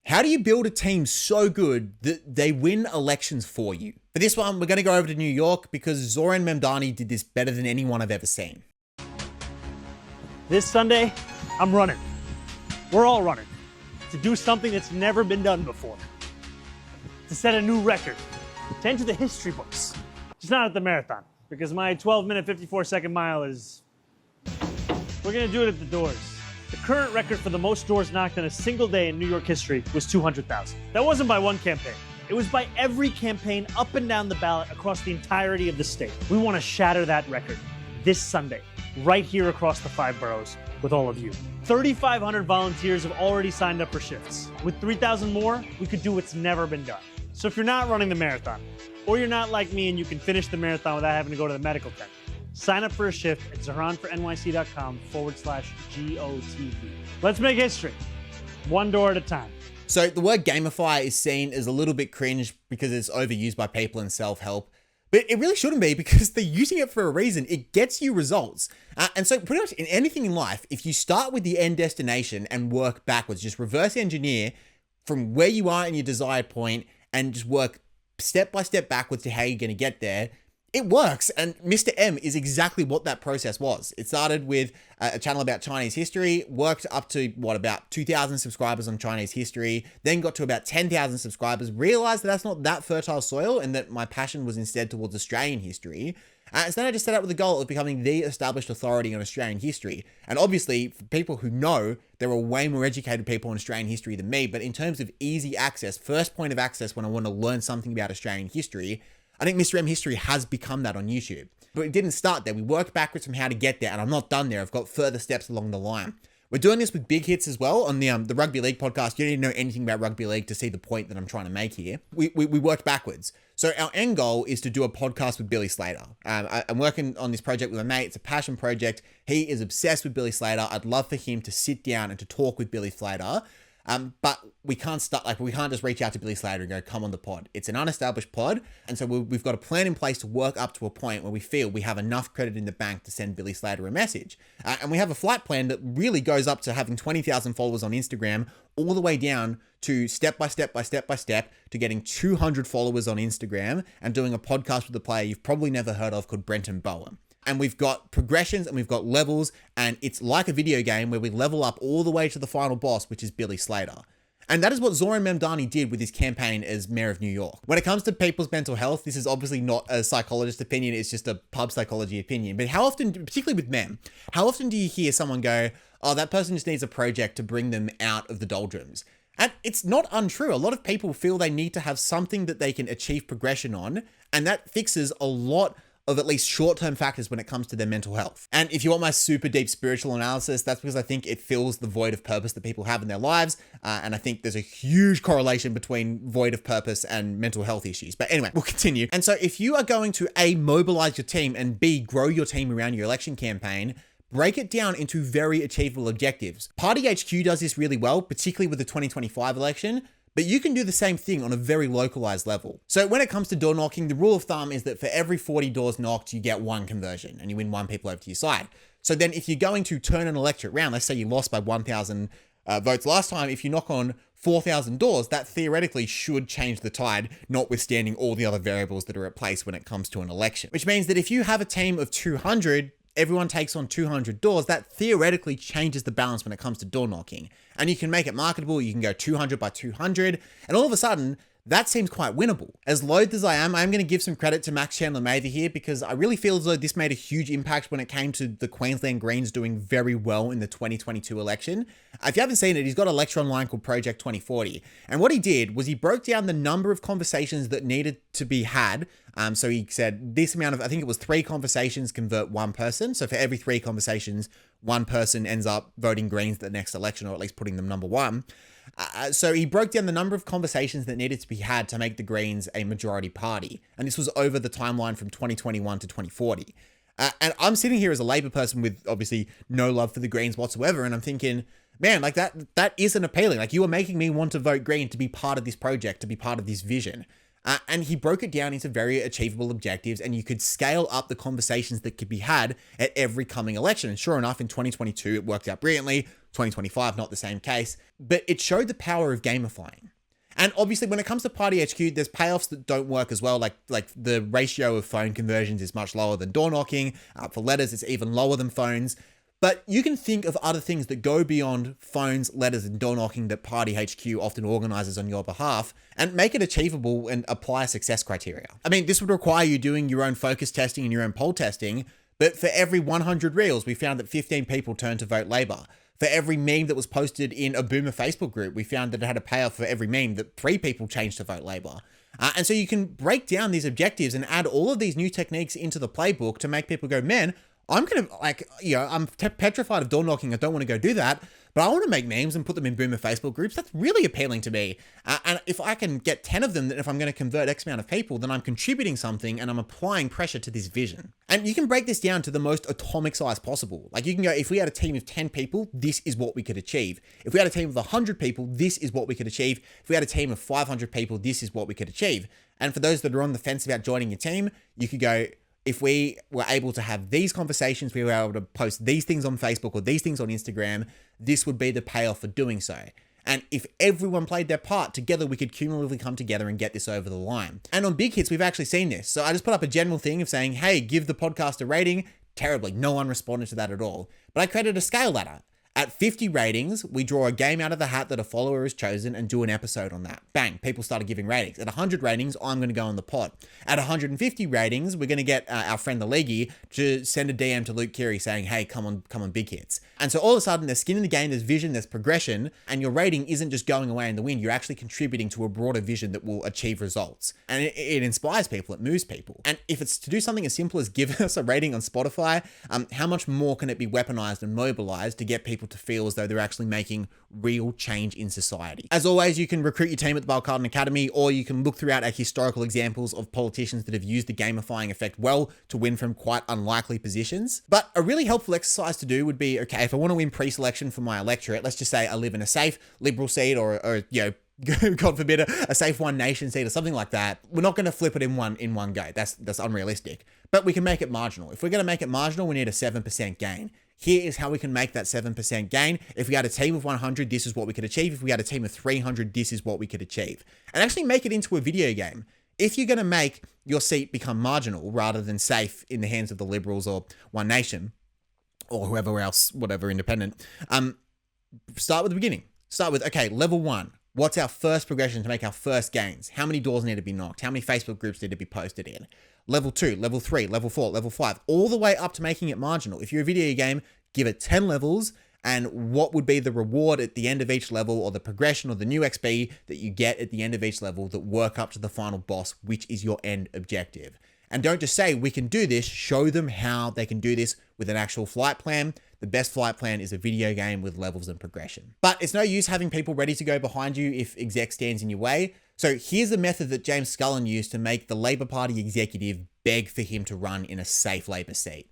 How do you build a team so good that they win elections for you? For this one, we're going to go over to New York because Zoran Memdani did this better than anyone I've ever seen. This Sunday, I'm running. We're all running to do something that's never been done before. To set a new record, to enter the history books. Just not at the marathon, because my 12-minute, 54-second mile is... We're gonna do it at the doors. The current record for the most doors knocked in a single day in New York history was 200,000. That wasn't by one campaign. It was by every campaign up and down the ballot across the entirety of the state. We want to shatter that record this Sunday, right here across the 5 boroughs with all of you. 3,500 volunteers have already signed up for shifts. With 3,000 more, we could do what's never been done. So if you're not running the marathon, or you're not like me and you can finish the marathon without having to go to the medical tent, sign up for a shift at zaranfornyc.com/GOTV. Let's make history, one door at a time. So the word gamify is seen as a little bit cringe because it's overused by people in self-help. But it really shouldn't be because they're using it for a reason. It gets you results. And so pretty much in anything in life, if you start with the end destination and work backwards, just reverse engineer from where you are in your desired point and just work step by step backwards to how you're going to get there, it works. And Mr. M is exactly what that process was. It started with a channel about Chinese history, worked up to about 2,000 subscribers on Chinese history, then got to about 10,000 subscribers, realized that that's not that fertile soil and that my passion was instead towards Australian history. And so then I just set out with the goal of becoming the established authority on Australian history. And obviously, for people who know, there are way more educated people on Australian history than me. But in terms of easy access, first point of access when I want to learn something about Australian history, I think Mr. M History has become that on YouTube. But it didn't start there. We worked backwards from how to get there, and I'm not done there. I've got further steps along the line. We're doing this with big hits as well on the Rugby League podcast. You don't need to know anything about rugby league to see the point that I'm trying to make here. We worked backwards. So our end goal is to do a podcast with Billy Slater. I'm working on this project with my mate. It's a passion project. He is obsessed with Billy Slater. I'd love for him to sit down and to talk with Billy Slater. But we can't just reach out to Billy Slater and go, come on the pod. It's an unestablished pod. And so we've got a plan in place to work up to a point where we feel we have enough credit in the bank to send Billy Slater a message. And we have a flight plan that really goes up to having 20,000 followers on Instagram, all the way down to step by step to getting 200 followers on Instagram and doing a podcast with a player you've probably never heard of called Brenton Bowen. And we've got progressions and we've got levels, and it's like a video game where we level up all the way to the final boss, which is Billy Slater. And that is what Zoran Memdani did with his campaign as mayor of New York. When it comes to people's mental health, this is obviously not a psychologist opinion, it's just a pub psychology opinion. But how often, particularly with men, how often do you hear someone go, oh, that person just needs a project to bring them out of the doldrums? And it's not untrue. A lot of people feel they need to have something that they can achieve progression on, and that fixes a lot of at least short-term factors when it comes to their mental health. And if you want my super deep spiritual analysis, that's because I think it fills the void of purpose that people have in their lives. And I think there's a huge correlation between void of purpose and mental health issues. But anyway, we'll continue. And so if you are going to A, mobilize your team, and B, grow your team around your election campaign, break it down into very achievable objectives. Party HQ does this really well, particularly with the 2025 election. But you can do the same thing on a very localized level. So when it comes to door knocking, the rule of thumb is that for every 40 doors knocked, you get 1 conversion and you win 1 people over to your side. So then if you're going to turn an electorate round, let's say you lost by 1,000 votes last time, if you knock on 4,000 doors, that theoretically should change the tide, notwithstanding all the other variables that are at place when it comes to an election. Which means that if you have a team of 200, everyone takes on 200 doors, that theoretically changes the balance when it comes to door knocking. And you can make it marketable, you can go 200 by 200, and all of a sudden, that seems quite winnable. As loath as I'm going to give some credit to Max Chandler Mather here because I really feel as though this made a huge impact when it came to the Queensland Greens doing very well in the 2022 election. If you haven't seen it, he's got a lecture online called Project 2040. And what he did was he broke down the number of conversations that needed to be had. So he said this amount of, I think it was 3 conversations convert 1 person. So for every 3 conversations, 1 person ends up voting Greens at the next election, or at least putting them number 1. So he broke down the number of conversations that needed to be had to make the Greens a majority party. And this was over the timeline from 2021 to 2040. And I'm sitting here as a Labour person with obviously no love for the Greens whatsoever. And I'm thinking, man, like that isn't appealing. Like you are making me want to vote Green to be part of this project, to be part of this vision. And he broke it down into very achievable objectives, and you could scale up the conversations that could be had at every coming election. And sure enough, in 2022, it worked out brilliantly. 2025, not the same case, but it showed the power of gamifying. And obviously, when it comes to Party HQ, there's payoffs that don't work as well. Like the ratio of phone conversions is much lower than door knocking. For letters, it's even lower than phones. But you can think of other things that go beyond phones, letters, and door knocking that Party HQ often organizes on your behalf and make it achievable and apply success criteria. I mean, this would require you doing your own focus testing and your own poll testing, but for every 100 reels, we found that 15 people turned to vote Labor. For every meme that was posted in a Boomer Facebook group, we found that it had a payoff for every meme that 3 people changed to vote Labor. And so you can break down these objectives and add all of these new techniques into the playbook to make people go, man, I'm going to, I'm petrified of door knocking. I don't want to go do that, but I want to make memes and put them in Boomer Facebook groups. That's really appealing to me. And if I can get 10 of them, then if I'm going to convert X amount of people, then I'm contributing something and I'm applying pressure to this vision. And you can break this down to the most atomic size possible. Like you can go, if we had a team of 10 people, this is what we could achieve. If we had a team of 100 people, this is what we could achieve. If we had a team of 500 people, this is what we could achieve. And for those that are on the fence about joining your team, you could go, if we were able to have these conversations, we were able to post these things on Facebook or these things on Instagram, this would be the payoff for doing so. And if everyone played their part, together we could cumulatively come together and get this over the line. And on Big Hits, we've actually seen this. So I just put up a general thing of saying, hey, give the podcast a rating. Terribly, no one responded to that at all. But I created a scale ladder. At 50 ratings, we draw a game out of the hat that a follower has chosen and do an episode on that. Bang, people started giving ratings. At 100 ratings, I'm going to go on the pod. At 150 ratings, we're going to get our friend the Leaguey to send a DM to Luke Keary saying, hey, come on Big Hits. And so all of a sudden, there's skin in the game, there's vision, there's progression, and your rating isn't just going away in the wind. You're actually contributing to a broader vision that will achieve results. And it inspires people, it moves people. And if it's to do something as simple as give us a rating on Spotify, how much more can it be weaponized and mobilized to get people to feel as though they're actually making real change in society? As always, you can recruit your team at the Bile Carlton Academy, or you can look throughout our historical examples of politicians that have used the gamifying effect well to win from quite unlikely positions. But a really helpful exercise to do would be, okay, if I want to win pre-selection for my electorate, let's just say I live in a safe Liberal seat or God forbid, a safe One Nation seat or something like that. We're not going to flip it in one go. That's unrealistic. But we can make it marginal. If we're going to make it marginal, we need a 7% gain. Here is how we can make that 7% gain. If we had a team of 100, this is what we could achieve. If we had a team of 300, this is what we could achieve. And actually make it into a video game. If you're going to make your seat become marginal rather than safe in the hands of the Liberals or One Nation or whoever else, whatever independent, start with the beginning. Start with, okay, level 1. What's our first progression to make our first gains? How many doors need to be knocked? How many Facebook groups need to be posted in? Level 2, level 3, level 4, level 5, all the way up to making it marginal. If you're a video game, give it 10 levels, and what would be the reward at the end of each level, or the progression or the new XP that you get at the end of each level that work up to the final boss, which is your end objective. And don't just say, we can do this, show them how they can do this with an actual flight plan. The best flight plan is a video game with levels and progression. But it's no use having people ready to go behind you if exec stands in your way. So here's the method that James Scullin used to make the Labor Party executive beg for him to run in a safe Labor seat.